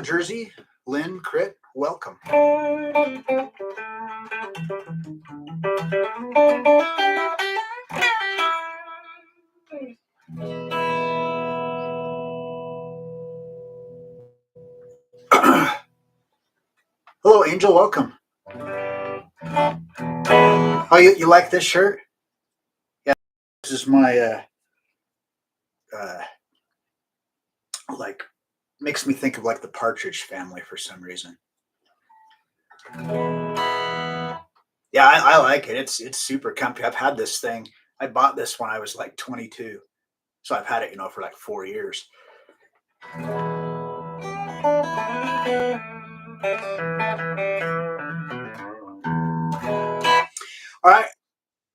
Jersey. Lynn, Crit, welcome. Hello, Angel, welcome. Oh, you like this shirt? Yeah, this is my, like, makes me think of like the Partridge Family for some reason. Yeah, I like it. It's super comfy. I've had this thing. I bought this when I was like 22, so I've had it, for like 4 years. All right,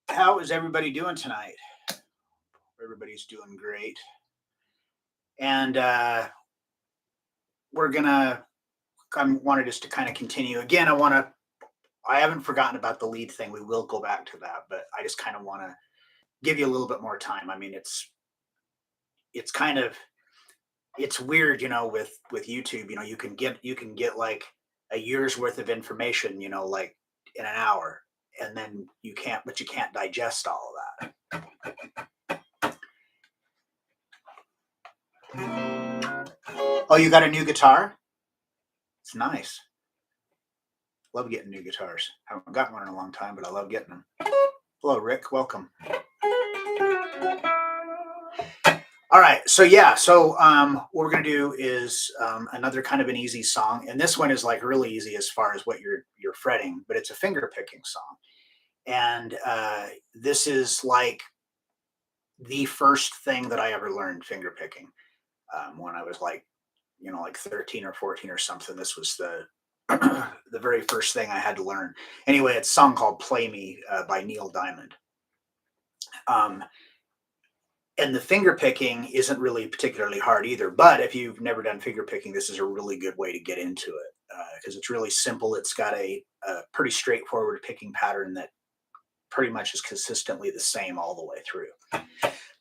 how is everybody doing tonight? Everybody's doing great, and we're gonna. I wanted us to kind of continue again. I haven't forgotten about the lead thing. We will go back to that, but I just kind of want to give you a little bit more time. I mean, it's kind of it's weird, with YouTube. You can get like a year's worth of information, like in an hour, and then you can't digest all of that. Oh, you got a new guitar? It's nice. Love getting new guitars. Haven't gotten one in a long time, but I love getting them. Hello, Rick. Welcome. All right. So yeah. So what we're gonna do is another kind of an easy song, and this one is like really easy as far as what you're fretting, but it's a finger picking song, and this is like the first thing that I ever learned finger picking when I was like, like 13 or 14 or something. This was the the very first thing I had to learn. Anyway, it's a song called "Play Me" by Neil Diamond. Um, and the finger picking isn't really particularly hard either. But if you've never done finger picking, this is a really good way to get into it because it's really simple. It's got a pretty straightforward picking pattern that pretty much is consistently the same all the way through.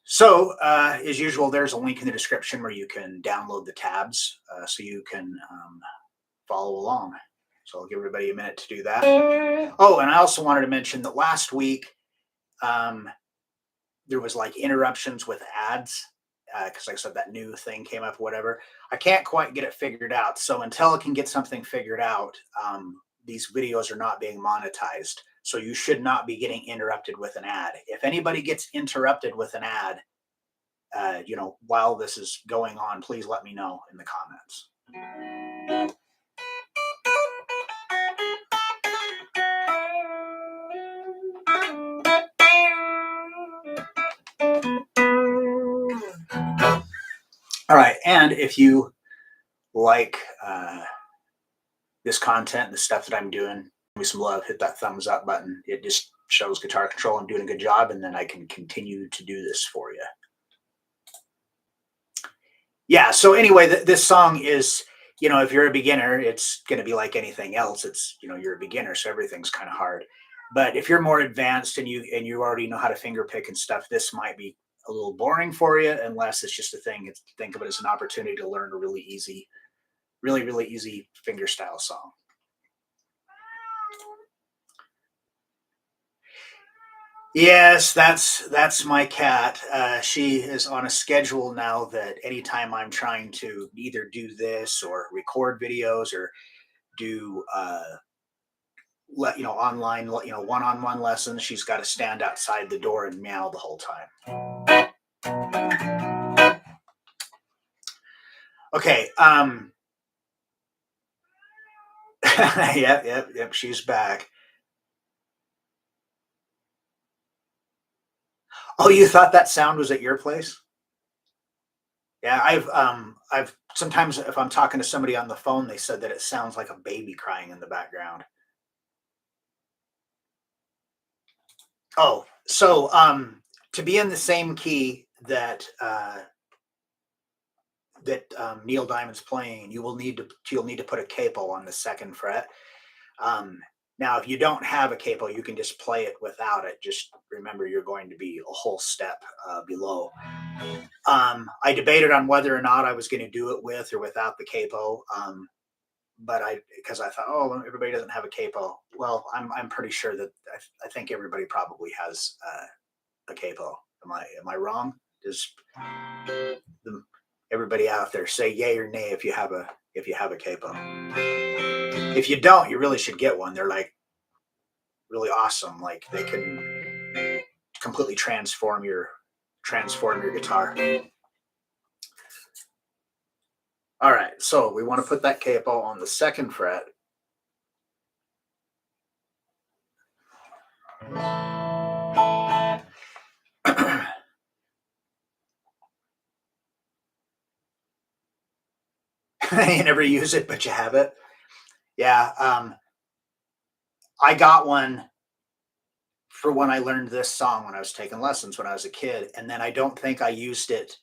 So, as usual, there's a link in the description where you can download the tabs so you can follow along. So I'll give everybody a minute to do that. Oh, and I also wanted to mention that last week there was like interruptions with ads because, like I said, that new thing came up, whatever. I can't quite get it figured out. So until I can get something figured out, these videos are not being monetized. So you should not be getting interrupted with an ad. If anybody gets interrupted with an ad, while this is going on, please let me know in the comments. All right, and if you like this content, the stuff that I'm doing, give me some love, hit that thumbs up button. It just shows Guitar Control I'm doing a good job, and then I can continue to do this for you. Yeah, so anyway, this song is, if you're a beginner, it's going to be like anything else. It's, you're a beginner, so everything's kind of hard. But if you're more advanced and you already know how to finger pick and stuff, this might be a little boring for you, unless it's just a thing. Think of it as an opportunity to learn a really easy, really, really easy fingerstyle song. Yes, that's my cat. She is on a schedule now that anytime I'm trying to either do this or record videos or do online one-on-one lessons, she's got to stand outside the door and meow the whole time. Okay. Yep. She's back. Oh, you thought that sound was at your place? Yeah, I've sometimes if I'm talking to somebody on the phone, they said that it sounds like a baby crying in the background. Oh, so to be in the same key that Neil Diamond's playing, you'll need to put a capo on the second fret. Now, if you don't have a capo, you can just play it without it. Just remember, you're going to be a whole step below. I debated on whether or not I was going to do it with or without the capo. but because I thought, oh, everybody doesn't have a capo. Well, I'm pretty sure that I think everybody probably has a capo. Am I wrong? Does the, everybody out there say yay or nay if you have a capo? If you don't, you really should get one. They're like really awesome. Like they can completely transform your guitar. All right, so we want to put that capo on the second fret. You never use it, but you have it. Yeah, I got one for when I learned this song when I was taking lessons when I was a kid, and then I don't think I used it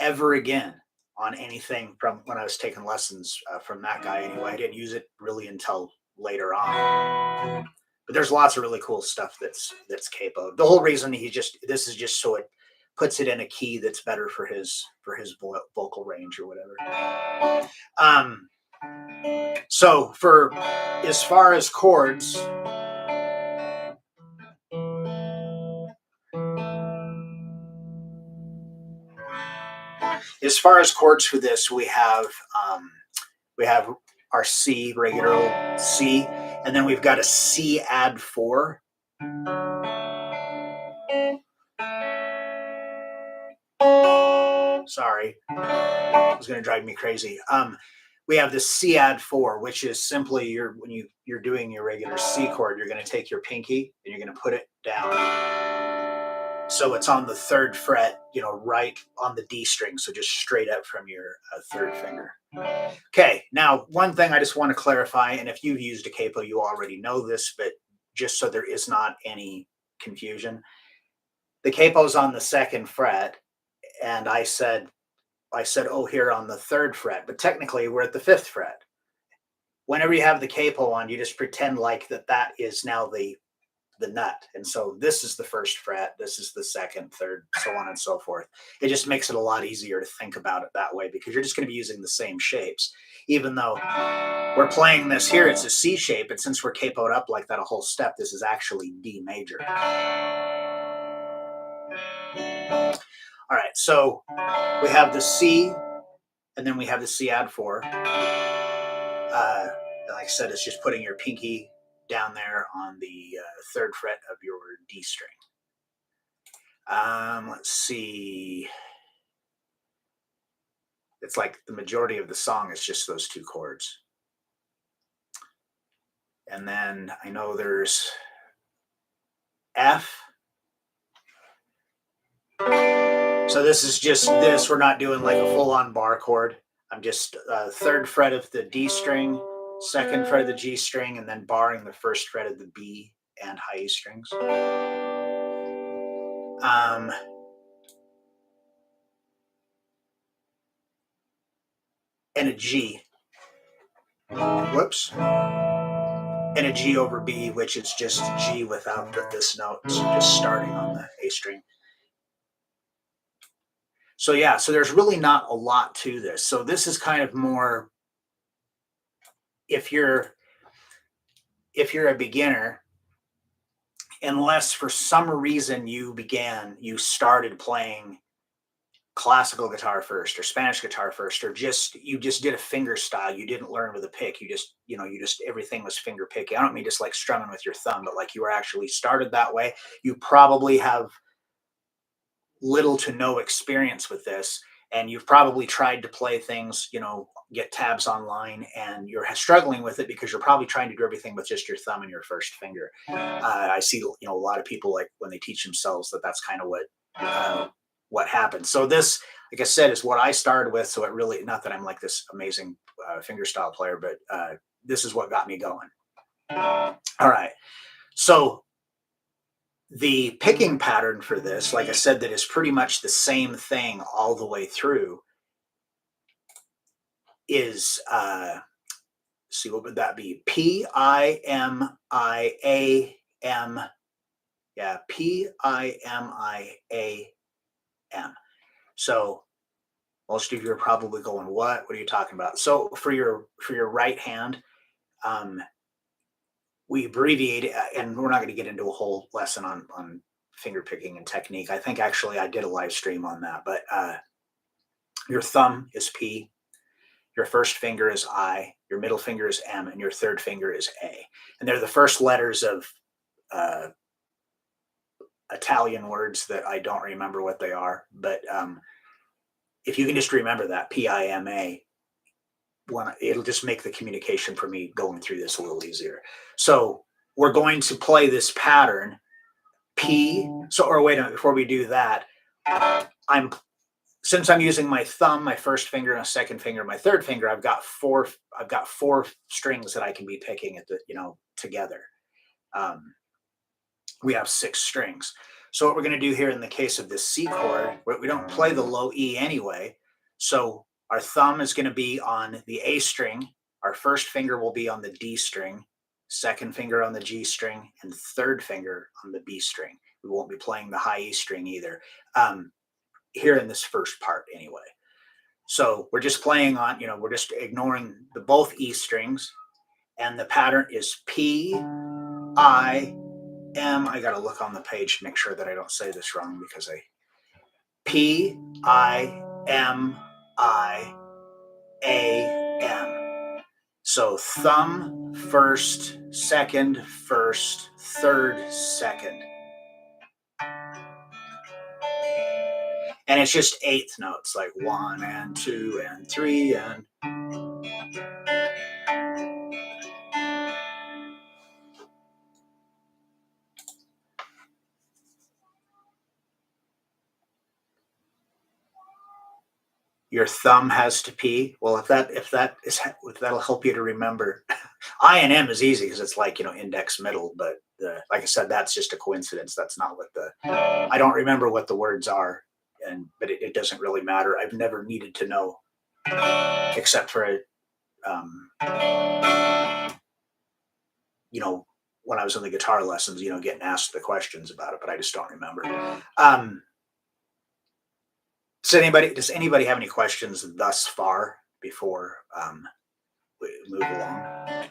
ever again on anything from when I was taking lessons from that guy. Anyway, I didn't use it really until later on. But there's lots of really cool stuff that's capo. The whole reason this is just so it puts it in a key that's better for his vocal range or whatever. Um, so for as far as chords, for this, we have our C, regular C, and then we've got a C add 4. Sorry, it's going to drive me crazy. We have the C add 4, which is simply when you're doing your regular C chord, you're going to take your pinky and you're going to put it down, so it's on the third fret, right on the D string, so just straight up from your third finger. Okay, now one thing I just want to clarify, and if you've used a capo, you already know this, but just so there is not any confusion, the capo's on the second fret, and I said, oh, here on the third fret, but technically we're at the fifth fret. Whenever you have the capo on, you just pretend like that is now the nut. And so this is the first fret, this is the second, third, so on and so forth. It just makes it a lot easier to think about it that way because you're just going to be using the same shapes. Even though we're playing this here, it's a C shape, and since we're capoed up like that a whole step, this is actually D major. All right, so we have the C, and then we have the C add 4. Like I said, it's just putting your pinky down there on the third fret of your D string. Let's see. It's like the majority of the song is just those two chords. And then I know there's F. So this is just this. We're not doing like a full-on bar chord. I'm just third fret of the D string, second fret of the G string, and then barring the first fret of the B and high E strings. And a G. Whoops. And a G over B, which is just G without this note. So just starting on the A string. So yeah, so there's really not a lot to this. So this is kind of more if you're a beginner, unless for some reason you started playing classical guitar first or Spanish guitar first, or you just did a finger style. You didn't learn with a pick. You just everything was finger picking. I don't mean just like strumming with your thumb, but like you were actually started that way. You probably have little to no experience with this, and you've probably tried to play things, get tabs online, and you're struggling with it because you're probably trying to do everything with just your thumb and your first finger. I see, a lot of people, like when they teach themselves, that's kind of what happens. So this, like I said, is what I started with. So it really, not that I'm like this amazing fingerstyle player, but this is what got me going. All right. So the picking pattern for this, like I said, that is pretty much the same thing all the way through, is see, what would that be? P-I-M-I-A-M. Yeah, P-I-M-I-A-M. So Most of you are probably going, "What? What are you talking about?" So for your right hand, um, we abbreviate it, and we're not going to get into a whole lesson on finger picking and technique. I think actually I did a live stream on that, but your thumb is P, your first finger is I, your middle finger is M, and your third finger is A. And they're the first letters of uh, Italian words that I don't remember what they are. But if you can just remember that, PIMA, it'll just make the communication for me going through this a little easier. So we're going to play this pattern P. So, or wait a minute, before we do that, I'm since I'm using my thumb, my first finger, and a second finger, my third finger, I've got four strings that I can be picking at the together. Um, we have six strings. So what we're going to do here in the case of this C chord, we don't play the low E anyway. So our thumb is going to be on the A string. Our first finger will be on the D string, second finger on the G string, and third finger on the B string. We won't be playing the high E string either. Here in this first part anyway. So we're just playing on, we're just ignoring the both E strings, and the pattern is P, I, M. I got to look on the page to make sure that I don't say this wrong because P, I, M, I, A, M. So thumb, first, second, first, third, second. And it's just eighth notes, like 1 and 2 and 3 and your thumb has to P. Well, if that'll help you to remember. I and M is easy because it's like index middle, but like I said, that's just a coincidence. That's not what I don't remember what the words are, but it doesn't really matter. I've never needed to know, except for um, when I was in the guitar lessons, getting asked the questions about it, but I just don't remember. Um, does anybody have any questions thus far before we move along?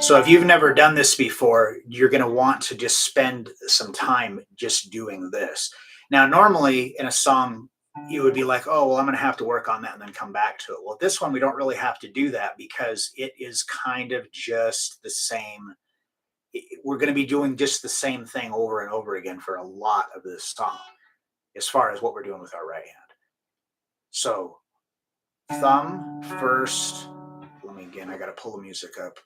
So if you've never done this before, you're going to want to just spend some time just doing this. Now, normally in a song, you would be like, oh, well, I'm going to have to work on that and then come back to it. Well, this one, we don't really have to do that because it is kind of just the same. We're going to be doing just the same thing over and over again for a lot of this song as far as what we're doing with our right hand. So thumb first. I got to pull the music up.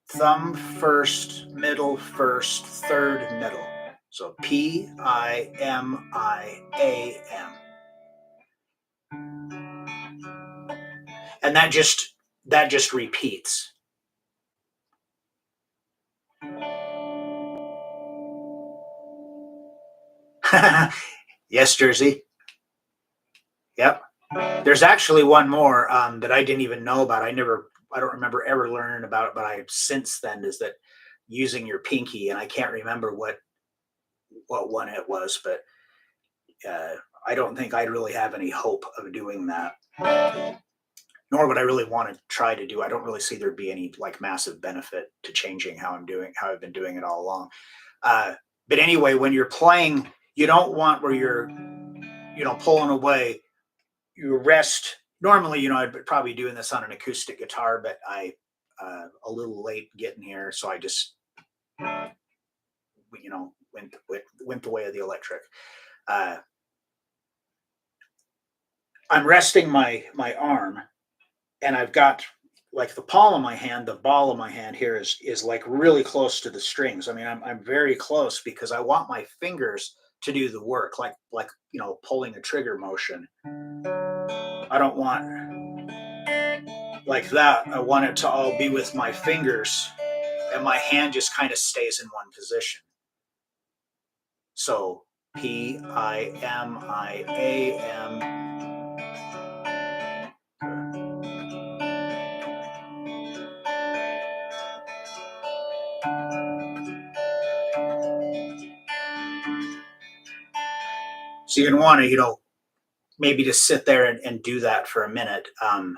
Thumb first, middle first, third middle. So P, I, M, I, A, M. And that just repeats. Yes, Jersey. Yep. There's actually one more that I didn't even know about. I don't remember ever learning about it, but I since then is that using your pinky, and I can't remember what one it was, but I don't think I'd really have any hope of doing that. Nor would I really want to try to do. I don't really see there be any like massive benefit to changing how I've been doing it all along. But anyway, when you're playing, you don't want where you're pulling away. You rest. Normally, I'd probably doing this on an acoustic guitar, but I a little late getting here, so I just went the way of the electric. I'm resting my arm, and I've got like the palm of my hand, the ball of my hand here is like really close to the strings. I mean, I'm very close because I want my fingers to do the work, like pulling a trigger motion. I don't want like that. I want it to all be with my fingers, and my hand just kind of stays in one position. So P I M I A M. So you're going to want to, maybe just sit there and do that for a minute.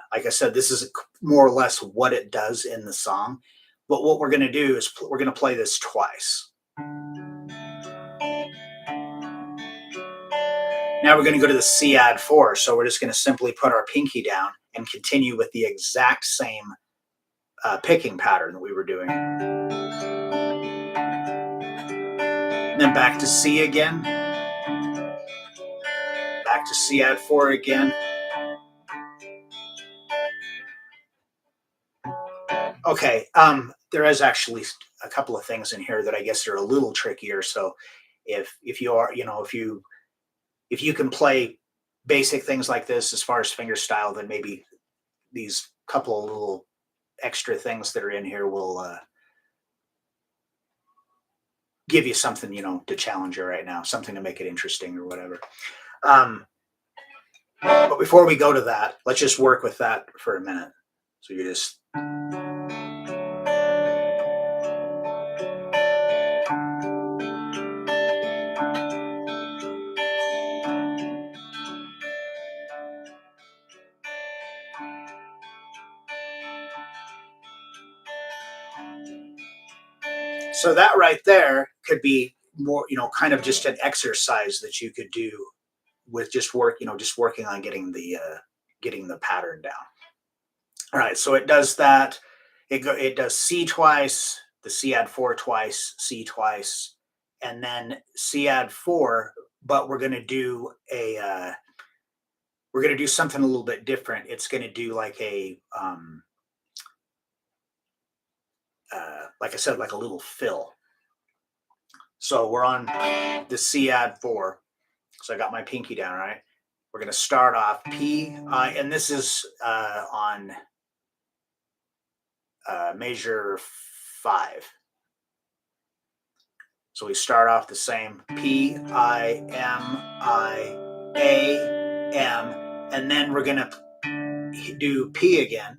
Like I said, this is more or less what it does in the song. But what we're going to do is we're going to play this twice. Now we're going to go to the C add 4. So we're just going to simply put our pinky down and continue with the exact same picking pattern that we were doing. And then back to C again. Back to C add 4 again. Okay, there is actually a couple of things in here that I guess are a little trickier. So if you are, if you can play basic things like this as far as fingerstyle, then maybe these couple of little extra things that are in here will give you something, to challenge you right now, something to make it interesting or whatever. But before we go to that, let's just work with that for a minute. So you just. So that right there could be more, kind of just an exercise that you could do with just just working on getting the pattern down. All right, so it does that. It does C twice, the C add 4 twice, C twice, and then C add 4. But we're going to do something a little bit different. It's going to do like like I said, like a little fill. So we're on the C add 4. So I got my pinky down, right? We're going to start off P, and this is on measure 5. So we start off the same P, I, M, I, A, M, and then we're going to do P again.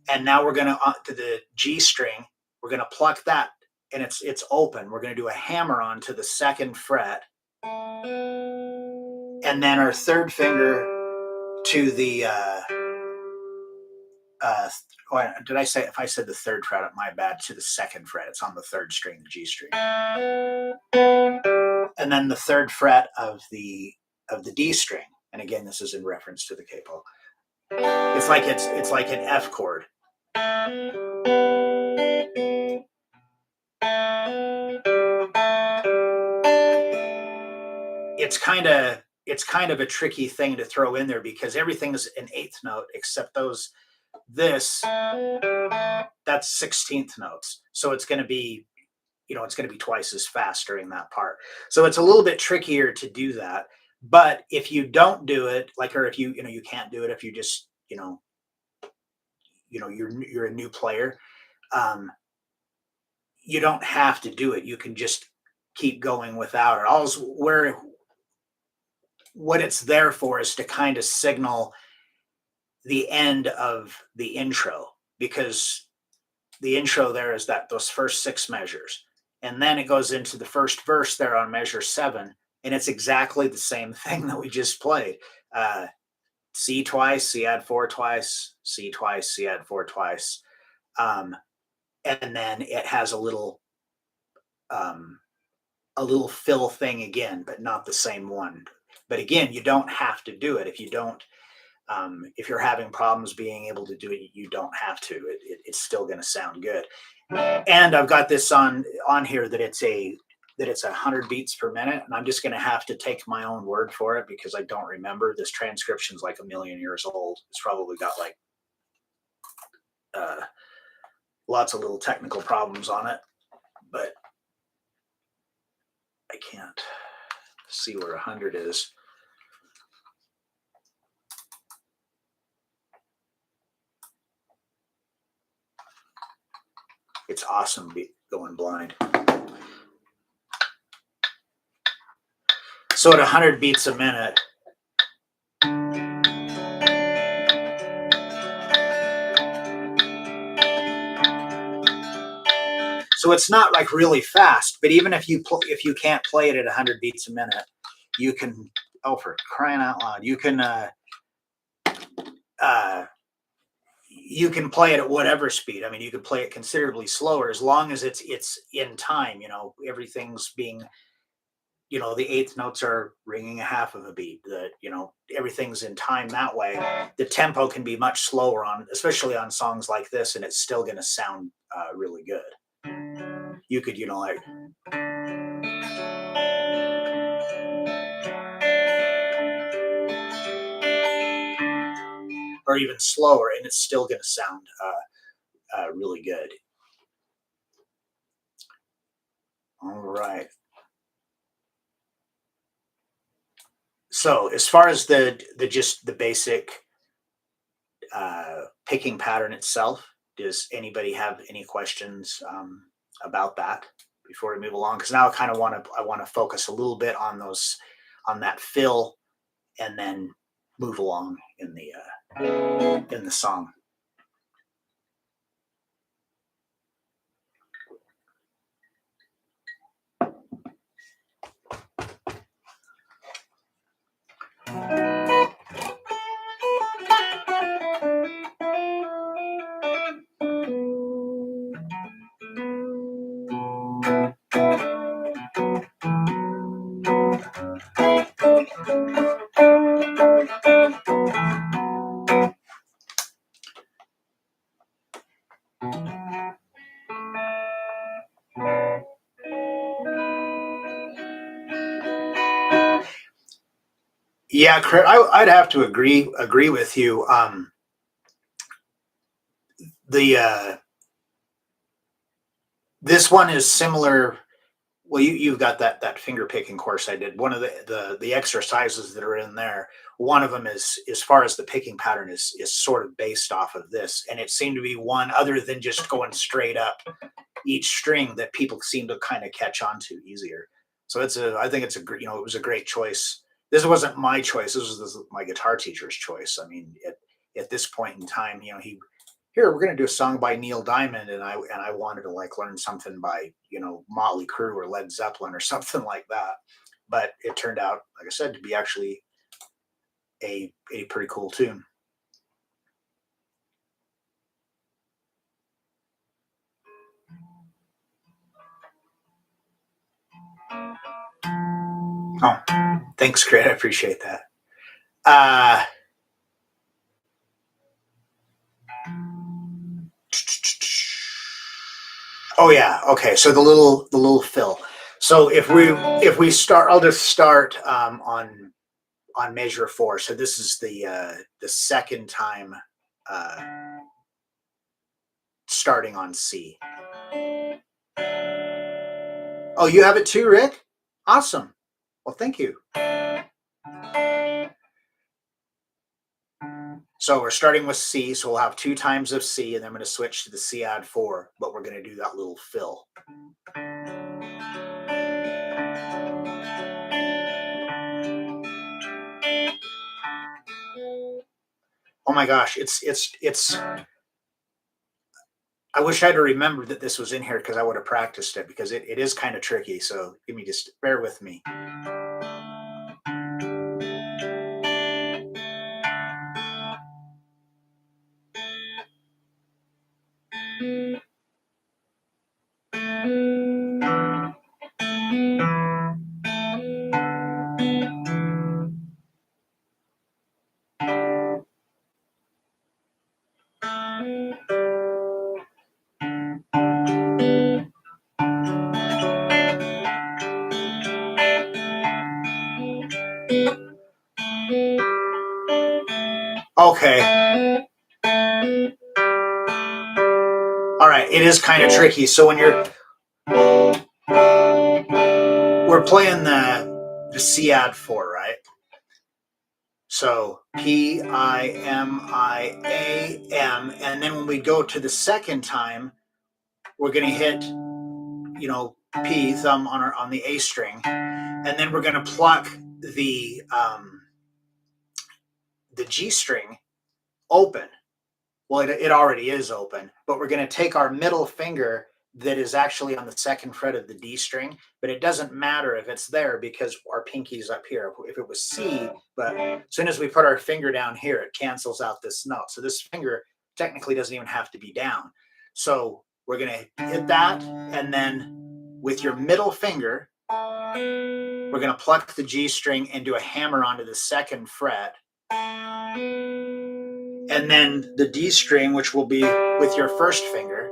And now we're going to the G string, we're going to pluck that, and it's open. We're going to do a hammer onto the 2nd fret, and then our 3rd finger to the did I say, if I said the 3rd fret, my bad, to the 2nd fret. It's on the 3rd string, the G string. And then the 3rd fret of the D string. And again, this is in reference to the capo. It's like an F chord. It's kind of a tricky thing to throw in there because everything's an 8th note except that's 16th notes. So it's going to be, it's going to be twice as fast during that part. So it's a little bit trickier to do that. But if you don't do it, or if you can't do it, if you just, you're a new player, you don't have to do it. You can just keep going without it. What it's there for is to kind of signal the end of the intro, because the intro there is those first 6 measures, and then it goes into the first verse there on measure 7, and it's exactly the same thing that we just played. C twice, C add 4 twice, C twice, C add 4 twice, and then it has a little fill thing again, but not the same one. But again, you don't have to do it. If you're having problems being able to do it, you don't have to. It's still going to sound good. And I've got this on here that it's 100 beats per minute, and I'm just going to have to take my own word for it because I don't remember. This transcription's like a million years old. It's probably got lots of little technical problems on it, but I can't see where 100 is. It's awesome going blind. So at 100 beats a minute, so it's not like really fast, but even if you can't play it at 100 beats a minute, you can Oh, for crying out loud! Uh, you can play it at whatever speed. I mean, you could play it considerably slower as long as it's in time. You know, everything's being, the eighth notes are ringing a half of a beat. Everything's in time that way. The tempo can be much slower on, especially on songs like this, and it's still going to sound really good. You could, like, or even slower, and it's still going to sound really good. All right. So as far as the just the basic picking pattern itself, does anybody have any questions about that before we move along? Because now I want to focus a little bit on those on that fill, and then move along in the song. Yeah, I'd have to agree with you. The This one is similar. Well, you've got that finger picking course I did. One of the exercises that are in there, one of them is, as far as the picking pattern is sort of based off of this, and it seemed to be one other than just going straight up each string that people seem to kind of catch on to easier. So I think it's it was a great choice. This wasn't my choice. This was my guitar teacher's choice. I mean, at this point in time, we're going to do a song by Neil Diamond, and I wanted to like learn something by Motley Crue or Led Zeppelin or something like that. But it turned out, like I said, to be actually a pretty cool tune. Oh, thanks, Craig. I appreciate that. Uh, oh yeah, okay. So the little fill. So if we start, I'll just start on measure 4. So this is the second time uh, starting on C. Oh, you have it too, Rick? Awesome. Well, thank you. So we're starting with C, so we'll have 2 times of C, and then I'm going to switch to the C add 4, but we're going to do that little fill. Oh my gosh, it's. I wish I'd remembered that this was in here because I would have practiced it, because it is kind of tricky. So give me, just bear with me. Okay. All right. It is kind of tricky. So when we're playing the C add 4, right? So P-I-M-I-A-M, and then when we go to the second time, we're going to hit, P, thumb on the A string, and then we're going to pluck the G string open. Well, it already is open, but we're going to take our middle finger that is actually on the second fret of the D string, but it doesn't matter if it's there because our pinky's up here. If it was C, but as soon as we put our finger down here, it cancels out this note. So this finger technically doesn't even have to be down. So we're going to hit that, and then with your middle finger, we're going to pluck the G string and do a hammer onto the second fret. And then the D string, which will be with your first finger,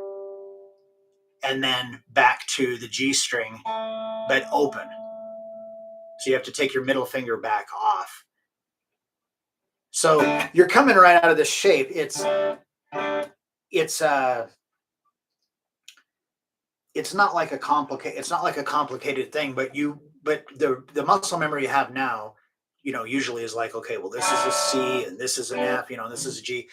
and then back to the G string, but open. So you have to take your middle finger back off. So you're coming right out of this shape. It's not like a complicated thing, but the muscle memory you have now, usually is like, okay, well, this is a C and this is an F, and this is a G.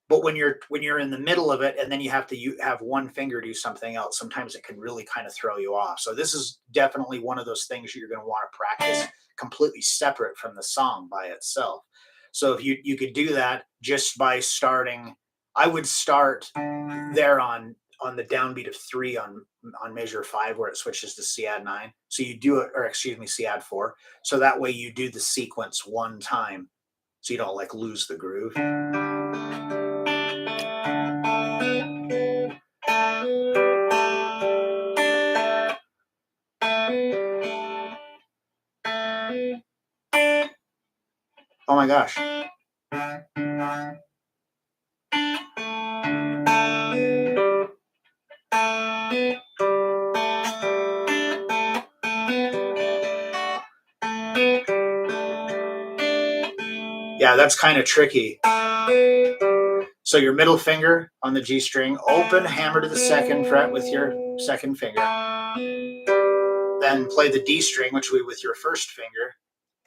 But when you're in the middle of it, and then you have one finger do something else, sometimes it can really kind of throw you off. So this is definitely one of those things you're going to want to practice completely separate from the song by itself. So if you could do that just by starting, I would start there on the downbeat of 3 on measure 5, where it switches to C add 9. So you do it, or excuse me, C add 4. So that way you do the sequence one time, so you don't like lose the groove. Oh my gosh. Yeah, that's kind of tricky. So your middle finger on the G string, open, hammer to the second fret with your second finger. Then play the D string, which will be with your first finger,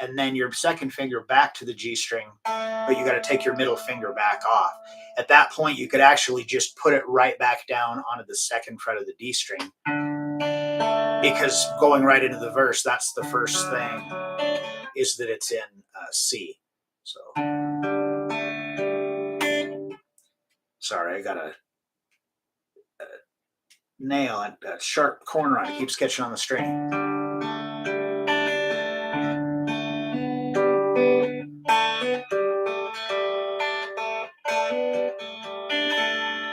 and then your second finger back to the G string, but you got to take your middle finger back off. At that point, you could actually just put it right back down onto the second fret of the D string, because going right into the verse, that's the first thing, is that it's in C. So, sorry, I got a nail, a sharp corner on it. It keeps catching on the string.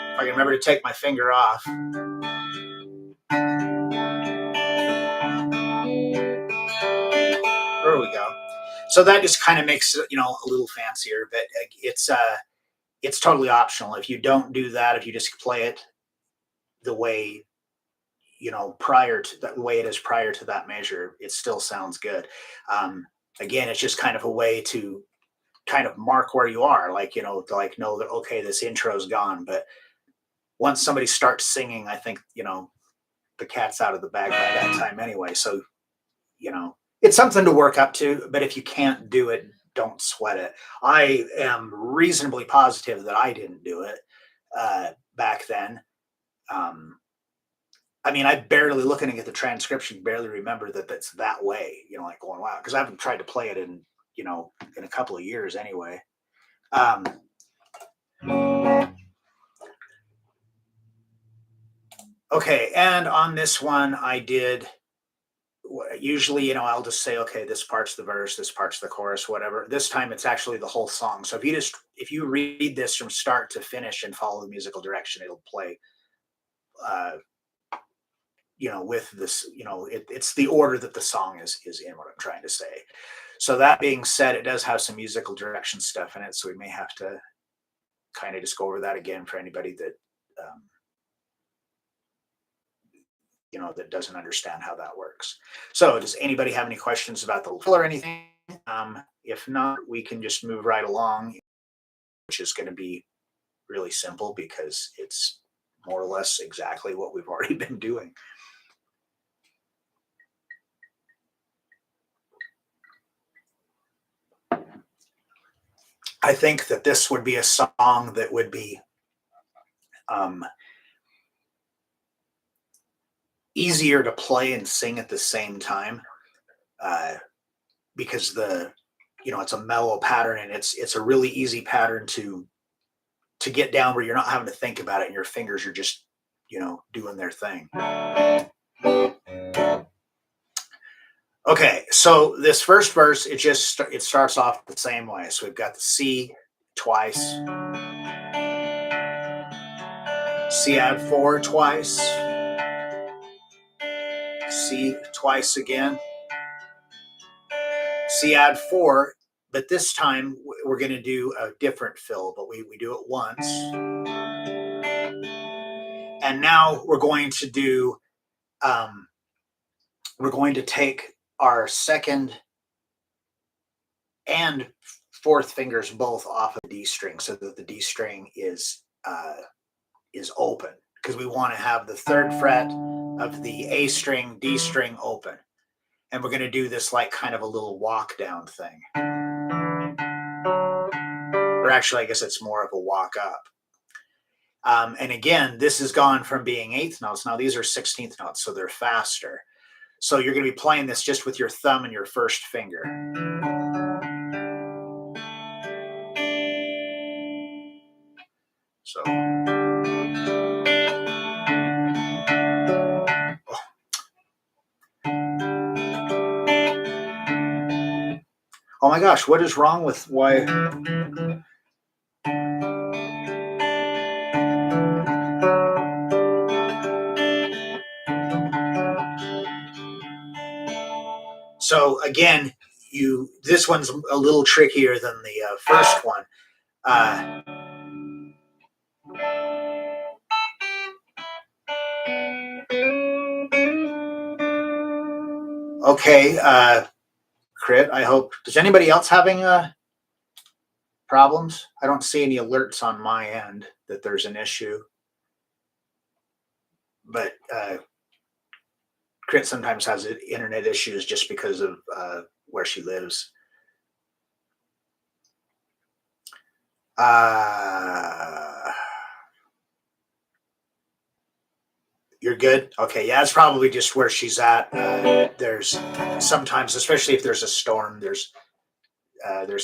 If I can remember to take my finger off. There we go. So that just kind of makes it, a little fancier, but it's totally optional. If you don't do that, if you just play it the way, prior to the way it is prior to that measure, it still sounds good. Um, Again, it's just kind of a way to kind of mark where you are, like, to like know that, okay, this intro's gone. But once somebody starts singing, I think, the cat's out of the bag by that time anyway. So, it's something to work up to, but if you can't do it, don't sweat it. I am reasonably positive that I didn't do it back then. Um, I mean, I barely, looking at the transcription, barely remember that that's that way, like going, wow, because I haven't tried to play it in a couple of years anyway. Um, okay. And on this one, I did, usually, I'll just say, okay, this part's the verse, this part's the chorus, whatever. This time it's actually the whole song. So if you read this from start to finish and follow the musical direction, it'll play, uh, with this, it's the order that the song is in, what I'm trying to say. So that being said, it does have some musical direction stuff in it. So we may have to kind of just go over that again for anybody that, um, that doesn't understand how that works. So does anybody have any questions about the fill or anything? If not, we can just move right along, which is going to be really simple because it's more or less exactly what we've already been doing. I think that this would be a song that would be easier to play and sing at the same time, uh, because it's a mellow pattern, and it's a really easy pattern to get down where you're not having to think about it and your fingers are just doing their thing. Okay, so this first verse, it starts off the same way. So we've got the C twice, C add 4 twice, C twice again, C add 4, but this time we're going to do a different fill, but we do it once. And now we're going to take our second and fourth fingers both off of the D string so that the D string is open, because we want to have the third fret of the A string, D string open. And we're going to do this like kind of a little walk down thing. Or actually, I guess it's more of a walk up. And again, this has gone from being eighth notes. Now these are 16th notes, so they're faster. So you're going to be playing this just with your thumb and your first finger. So. Oh my gosh, what is wrong with why? So again, this one's a little trickier than the first one. Okay, Crit, I hope. Does anybody else having problems? I don't see any alerts on my end that there's an issue. But Crit sometimes has internet issues just because of where she lives. You're good? Okay, yeah, it's probably just where she's at. There's sometimes, especially if there's a storm, there's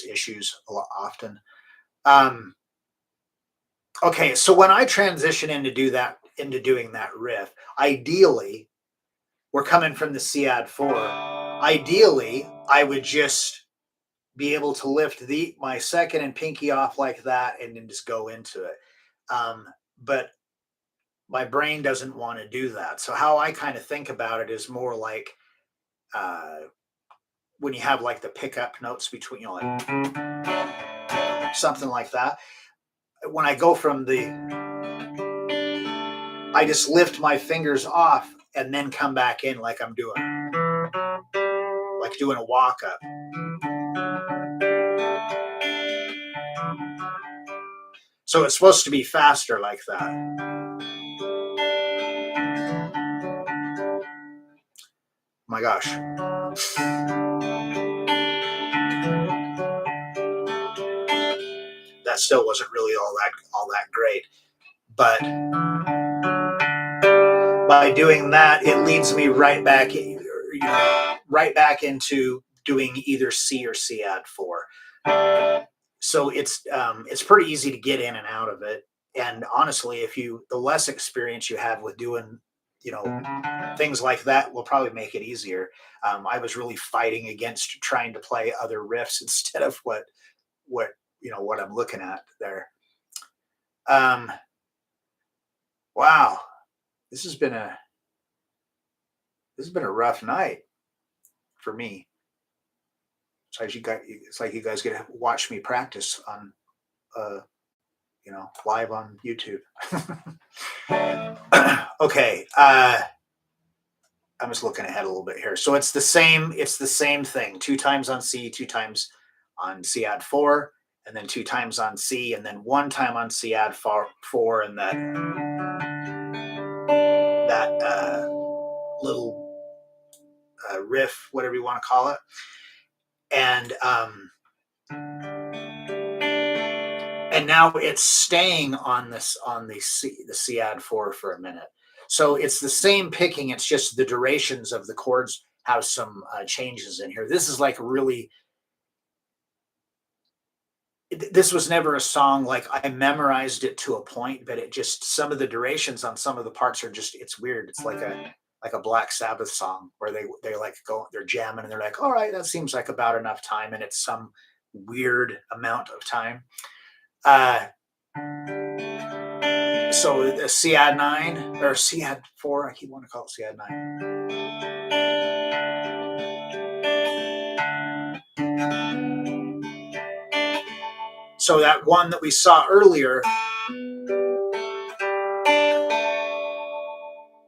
issues a lot often. Okay, so when I transition into doing that riff, ideally, we're coming from the C add 4. Ideally, I would just be able to lift my second and pinky off like that and then just go into it. But my brain doesn't want to do that. So how I kind of think about it is more like when you have like the pickup notes between, like something like that. When I go from I just lift my fingers off and then come back in like I'm doing a walk up. So it's supposed to be faster like that. My gosh. That still wasn't really all that great. But by doing that, it leads me right back into doing either C or C add 4. So it's pretty easy to get in and out of it. And honestly, the less experience you have with doing, things like that will probably make it easier. I was really fighting against trying to play other riffs instead of what I'm looking at there. Wow, this has been a rough night for me. It's like you guys get to watch me practice on, live on YouTube. Okay, I'm just looking ahead a little bit here. So it's the same thing. 2 times on C, 2 times on C add 4, and then 2 times on C, and then 1 time on C add 4, and that little riff, whatever you want to call it. And now it's staying on the C add 4 for a minute. So it's the same picking. It's just the durations of the chords have some changes in here. This is like really, this was never a song like I memorized it to a point, but it just some of the durations on some of the parts are just it's weird. It's like a Black Sabbath song where they like go they're jamming and they're like, all right, that seems like about enough time, and it's some weird amount of time. Uh, so the Ciad 9 or Ciad 4, I keep wanting to call it Ciad 9. So that one that we saw earlier,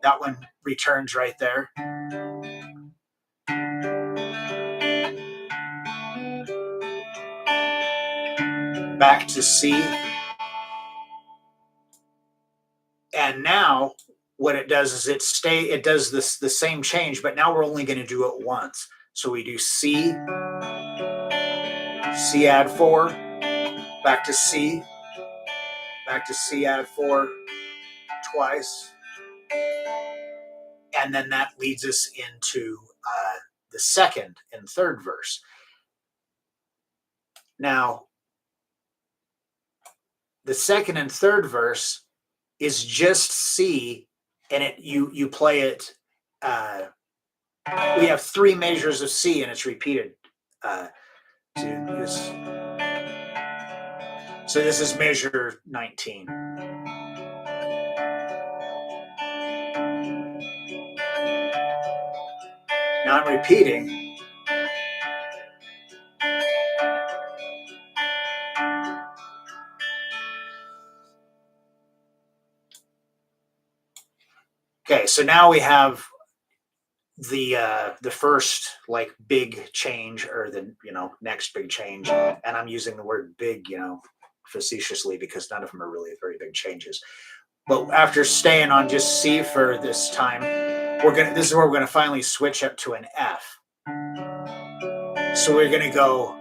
that one returns right there. Back to C. And now what it does is it does this the same change, but now we're only going to do it once. So we do C, C add 4, back to C, back to C add 4 twice. And then that leads us into the second and third verse. Now, the second and third verse is just C, and you play it. We have 3 measures of C, and it's repeated. So this is measure 19. Now I'm repeating. Okay, so now we have the first like big change, or the next big change, and I'm using the word big facetiously because none of them are really very big changes. But after staying on just C for this time, this is where we're gonna finally switch up to an F. So we're gonna go.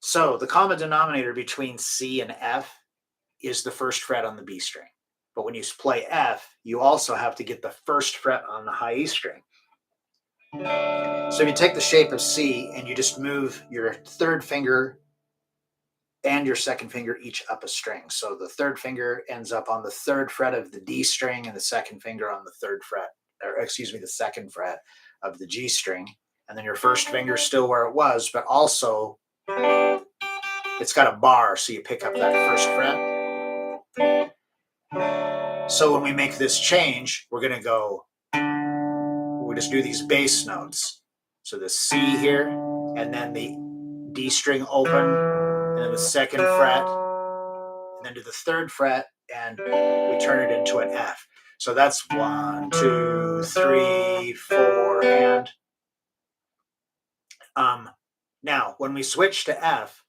So the common denominator between C and F is the first fret on the B string. But when you play F, you also have to get the first fret on the high E string. So if you take the shape of C and you just move your third finger and your second finger each up a string. So the third finger ends up on the third fret of the D string, and the second finger on the the second fret of the G string. And then your first finger is still where it was, but also it's got a bar, so you pick up that first fret. So when we make this change, we're going to go, we just do these bass notes. So the C here, and then the D string open, and then the second fret, and then to the third fret, and we turn it into an F. So that's 1, 2, 3, 4, and now when we switch to F,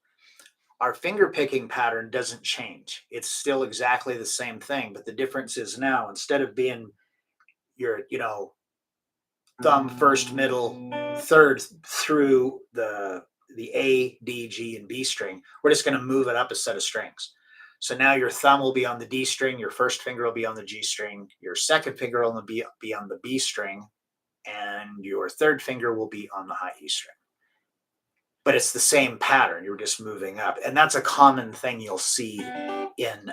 our finger picking pattern doesn't change. It's still exactly the same thing, but the difference is now instead of being your, thumb first, middle, third through the A, D, G, and B string, we're just going to move it up a set of strings. So now your thumb will be on the D string, your first finger will be on the G string, your second finger will be on the B string, and your third finger will be on the high E string. But it's the same pattern. You're just moving up, and that's a common thing you'll see in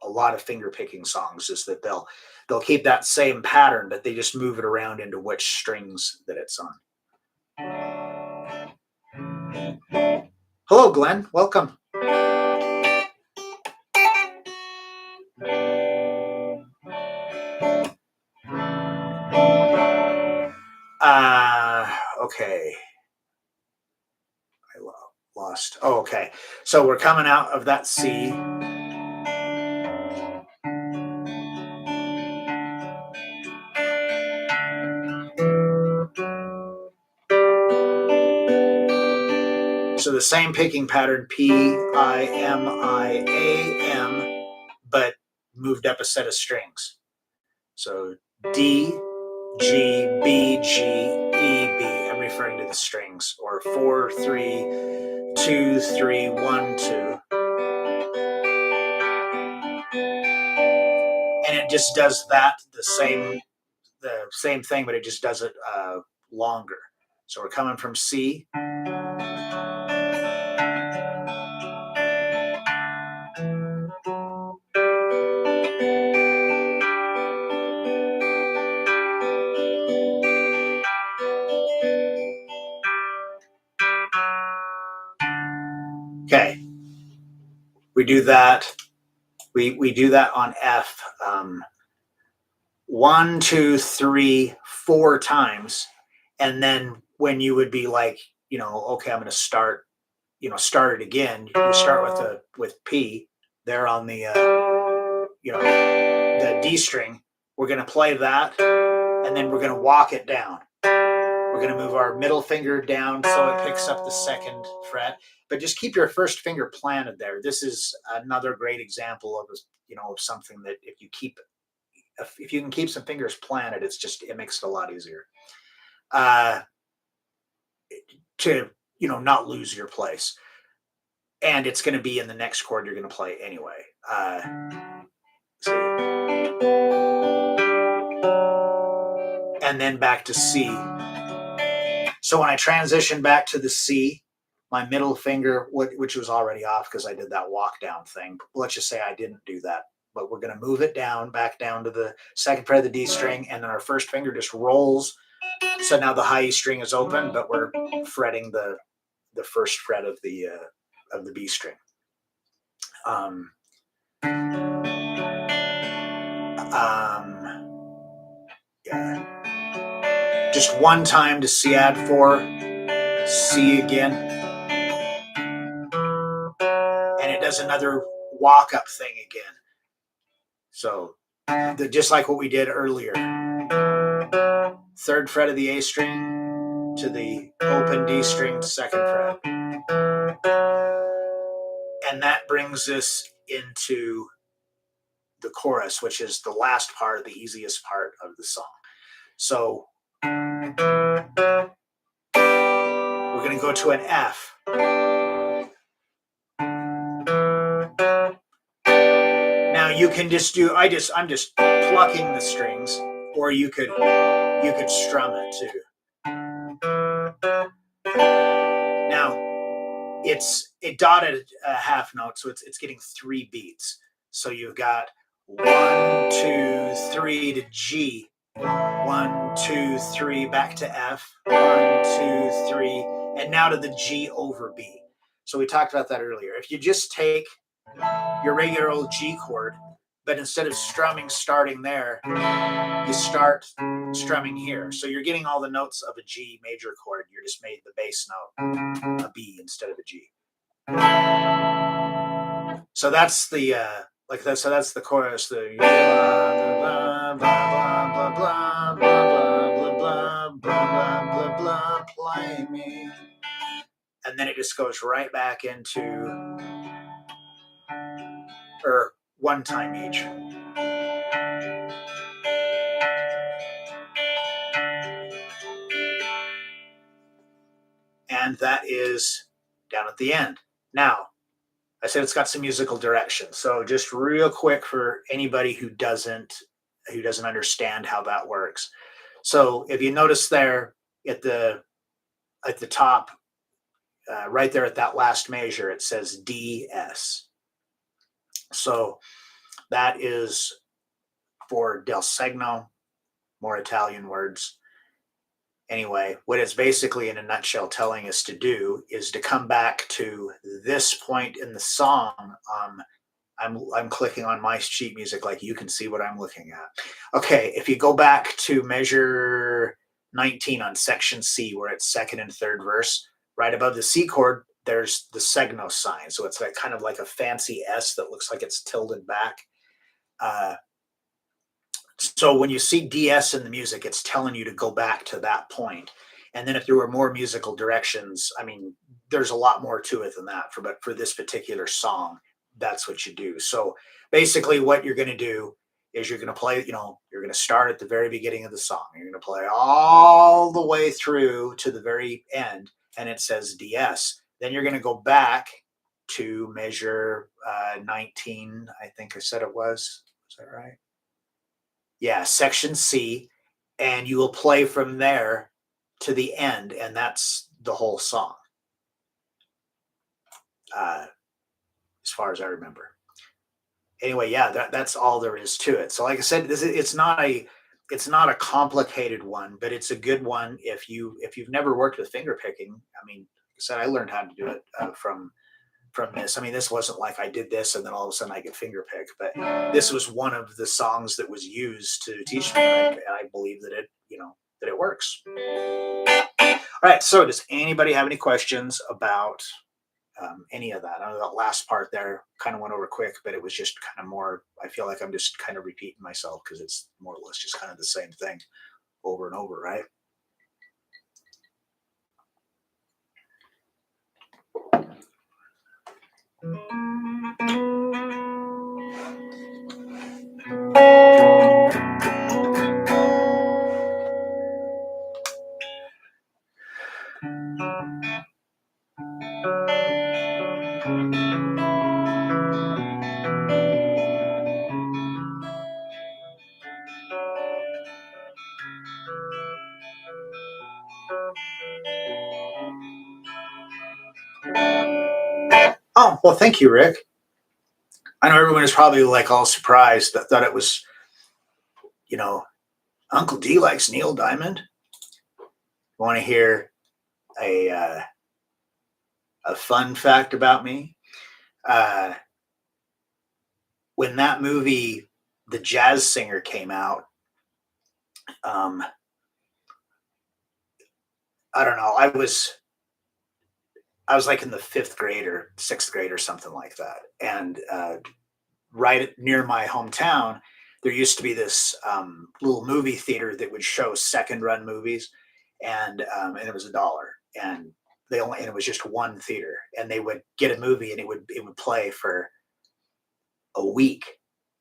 a lot of finger picking songs, is that they'll keep that same pattern, but they just move it around into which strings that it's on. Hello, Glenn. Welcome. Okay. I lost. Oh, okay. So we're coming out of that C. So the same picking pattern, P, I, M, I, A, M, but moved up a set of strings. So D, G, B, G, E, B. I'm referring to the strings, or 4, 3, 2, 3, 1, 2. And it just does that the same, the same thing, but it just does it longer. So we're coming from C. Okay, we do that. We do that on F. 1, 2, 3, 4 times, and then when you would be like, okay, I'm going to start, start it again. You start with P there on the the D string. We're going to play that, and then we're going to walk it down. We're going to move our middle finger down so it picks up the second fret, but just keep your first finger planted there. This is another great example of of something that if you can keep some fingers planted, it makes it a lot easier to not lose your place. And it's going to be in the next chord you're going to play anyway. And then back to C. So when I transition back to the C, my middle finger, which was already off because I did that walk down thing. Let's just say I didn't do that, but we're going to move it back down to the second fret of the D string, and then our first finger just rolls. So now the high E string is open, but we're fretting the first fret of the B string. Yeah. Just one time to C add 4, C again, and it does another walk up thing again. So just like what we did earlier, third fret of the A string to the open D string, second fret, and that brings us into the chorus, which is the last part, the easiest part of the song. So we're going to go to an F. Now you can just do, I'm just plucking the strings, or you could strum it too. Now it dotted a half note, so it's getting 3 beats. So you've got 1, 2, 3 to G, 1, 2, 3 back to F, 1, 2, 3, and now to the G over B. So we talked about that earlier. If you just take your regular old G chord, but instead of strumming starting there, you start strumming here. So you're getting all the notes of a G major chord. You just made the bass note a B instead of a G. So that's the so that's the chorus. The blah blah blah blah blah blah blah blah blah blah blah blah play me, and then it just goes right back into or one time each. And that is down at the end. Now, I said it's got some musical direction. So just real quick for anybody who doesn't understand how that works. So if you notice there at the top, right there at that last measure, it says DS. So that is for del segno, more Italian words. Anyway, what it's basically in a nutshell telling us to do is to come back to this point in the song. I'm clicking on my sheet music like you can see what I'm looking at. Okay, if you go back to measure 19 on section C, where it's second and third verse, right above the C chord, there's the segno sign. So it's like kind of like a fancy S that looks like it's tilted back. So when you see DS in the music, it's telling you to go back to that point. And then if there were more musical directions, I mean, there's a lot more to it than that. But for this particular song, that's what you do. So basically what you're going to do is you're going to play, you're going to start at the very beginning of the song. You're going to play all the way through to the very end, and it says DS. Then you're going to go back to measure 19, I think I said it was. Is that right? Yeah, section C, and you will play from there to the end, and that's the whole song, uh, as far as I remember. Anyway, yeah, that's all there is to it. So, like I said, it's not a complicated one, but it's a good one if you've never worked with finger picking. I mean, like I said, I learned how to do it from this. I mean, this wasn't like I did this and then all of a sudden I could finger pick, but this was one of the songs that was used to teach me, and I believe that that it works. All right. So, does anybody have any questions about any of that? I know that last part there kind of went over quick, but it was just kind of more. I feel like I'm just kind of repeating myself because it's more or less just kind of the same thing over and over, right? Oh, well, thank you, Rick. I know everyone is probably like all surprised that thought it was, you know, Uncle D likes Neil Diamond. Want to hear a uh, a fun fact about me? Uh, when that movie, The Jazz Singer, came out, um, I don't know. I was like in the fifth grade or sixth grade or something like that, and right near my hometown, there used to be this little movie theater that would show second run movies, and it was $1, and and it was just one theater, and they would get a movie and it would play for a week,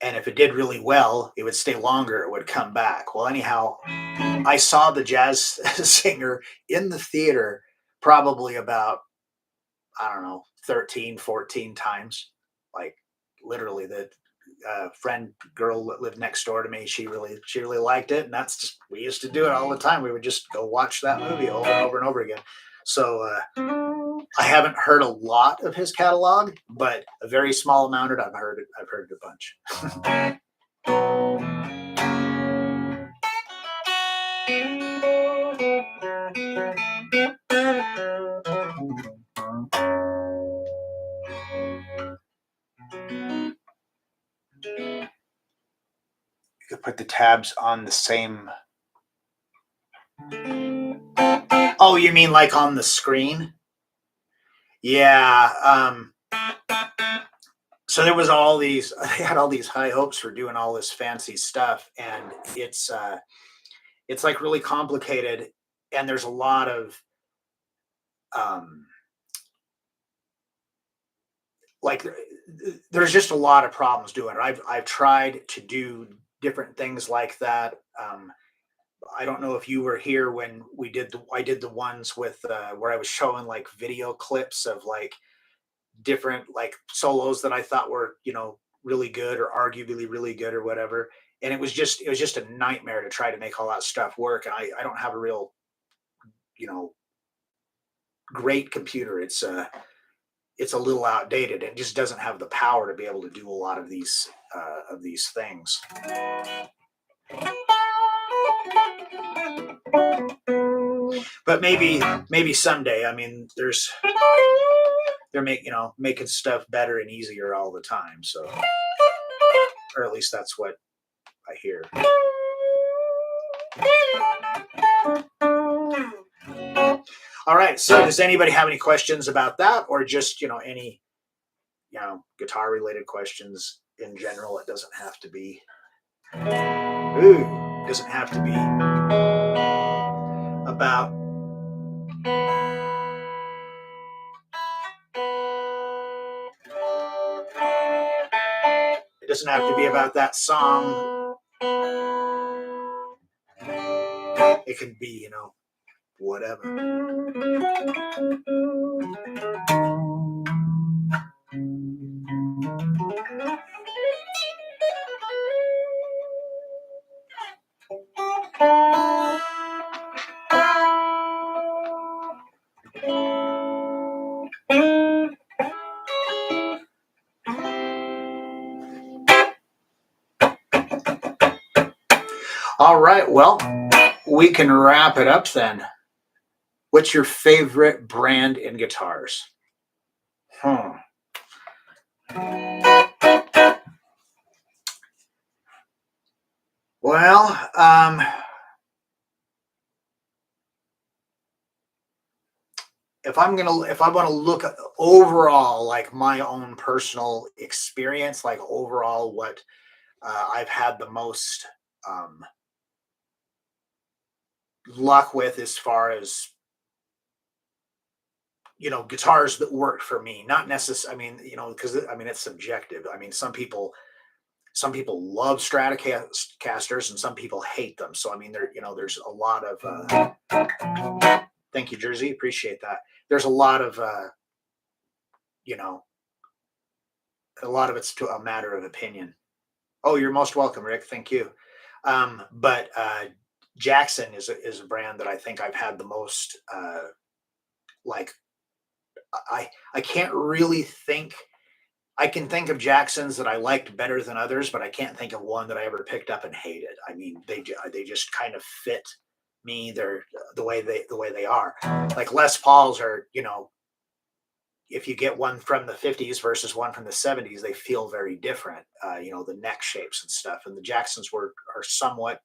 and if it did really well, it would stay longer. It would come back. Well, anyhow, I saw the jazz singer in the theater probably about, I don't know, 13, 14 times. Like literally the friend girl that lived next door to me, she really liked it. And that's just, we used to do it all the time. We would just go watch that movie over and over and over again. So I haven't heard a lot of his catalog, but a very small amount of it. I've heard it a bunch. You could put the tabs on the same. Oh, you mean like on the screen? Yeah. So there was all these. I had all these high hopes for doing all this fancy stuff, and it's like really complicated, and there's a lot of um, like there's just a lot of problems doing it. I've tried to do different things like that. I don't know if you were here when I did the ones with where I was showing like video clips of like different like solos that I thought were, really good or arguably really good or whatever. And it was just a nightmare to try to make all that stuff work. And I don't have a real, you know, great computer. It's a little outdated. It just doesn't have the power to be able to do a lot of these things. But maybe someday. I mean, they're making stuff better and easier all the time. So, or at least that's what I hear. All right. So, does anybody have any questions about that, or just any guitar related questions in general? It doesn't have to be. Ooh, doesn't have to be about. It doesn't have to be about that song. It can be, whatever. All right. Well, we can wrap it up then. What's your favorite brand in guitars? Hmm. Well, if I want to look at overall, like my own personal experience, like overall, what I've had the most um, luck with as far as guitars that work for me, not necessarily. I mean, because I mean it's subjective. I mean, some people love Stratocasters and some people hate them. So I mean, there's a lot of thank you, Jersey, appreciate that. There's a lot of you know a lot of it's to a matter of opinion. Oh, you're most welcome, Rick. Thank you. But Jackson is a brand that I think I've had the most like I can't really think. I can think of Jacksons that I liked better than others, but I can't think of one that I ever picked up and hated. I mean, they just kind of fit me. They're the way they are. Like Les Pauls are, if you get one from the 50s versus one from the 70s, they feel very different. The neck shapes and stuff. And the Jacksons are somewhat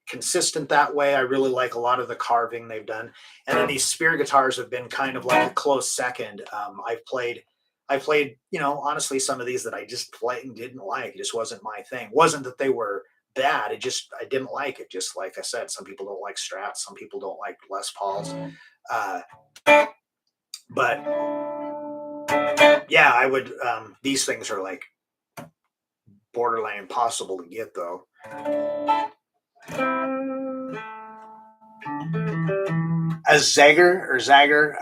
consistent that way. I really like a lot of the carving they've done. And then these Spear guitars have been kind of like a close second. I played, honestly, some of these that I just played and didn't like. It just wasn't my thing. Wasn't that they were bad. I didn't like it. Just like I said, some people don't like Strats, some people don't like Les Pauls. Uh, but yeah, I would. These things are like borderline impossible to get, though. A Zagger.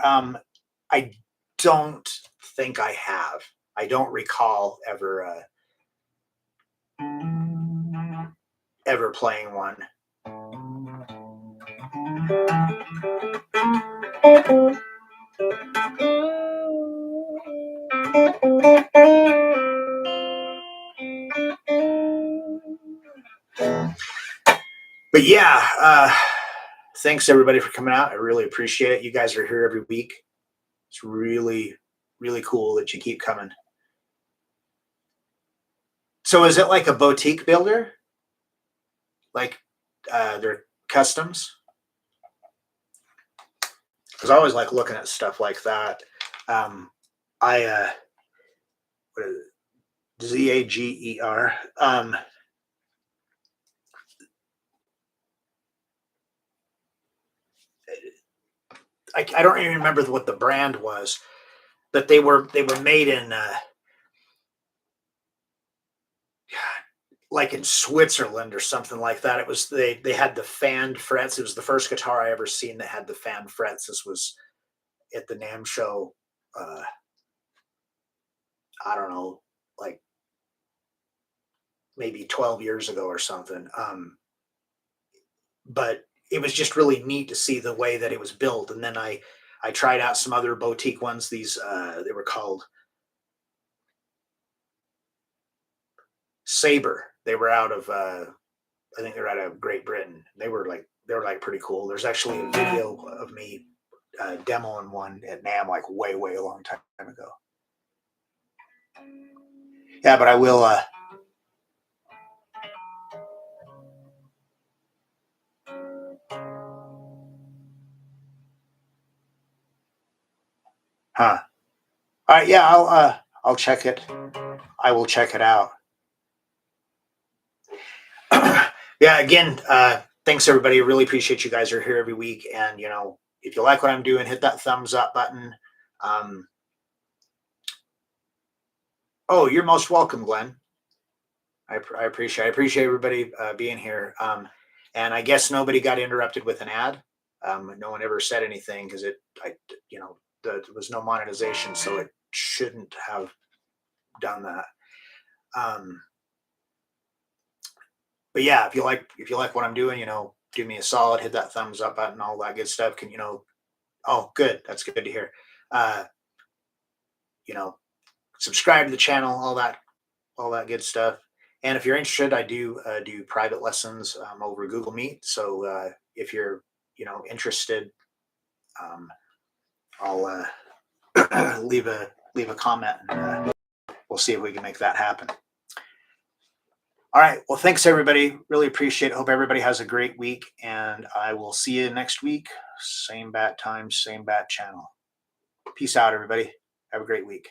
I don't think I have. I don't recall ever playing one. But yeah, thanks everybody for coming out. I really appreciate it. You guys are here every week. It's really, really cool that you keep coming. So is it like a boutique builder? Like they're customs? Because I always like looking at stuff like that. I what is it? Zager. I don't even remember what the brand was, but they were made in like in Switzerland or something like that. It was they had the fanned frets. It was the first guitar I ever seen that had the fanned frets. This was at the NAM show. Uh, I don't know, like maybe 12 years ago or something. But it was just really neat to see the way that it was built. And then I tried out some other boutique ones. These they were called Saber. They were out of I think they're out of Great Britain. They were like pretty cool. There's actually a video of me demoing one at NAM like way a long time ago. Yeah, but I will. Huh. All right. Yeah, I'll check it. I will check it out. Yeah. Again, thanks everybody. Really appreciate you guys are here every week. And if you like what I'm doing, hit that thumbs up button. Um, oh, you're most welcome, Glenn. I appreciate everybody being here. And I guess nobody got interrupted with an ad. No one ever said anything because there was no monetization, so it shouldn't have done that. Um, but yeah, if you like what I'm doing, do me a solid, hit that thumbs up button, all that good stuff. Oh, good, that's good to hear. Uh, you know, subscribe to the channel, all that good stuff. And if you're interested, I do private lessons over Google Meet. So if you're interested, um, I'll leave a comment, and we'll see if we can make that happen. All right. Well, thanks everybody. Really appreciate it. Hope everybody has a great week, and I will see you next week. Same bat time, same bat channel. Peace out, everybody. Have a great week.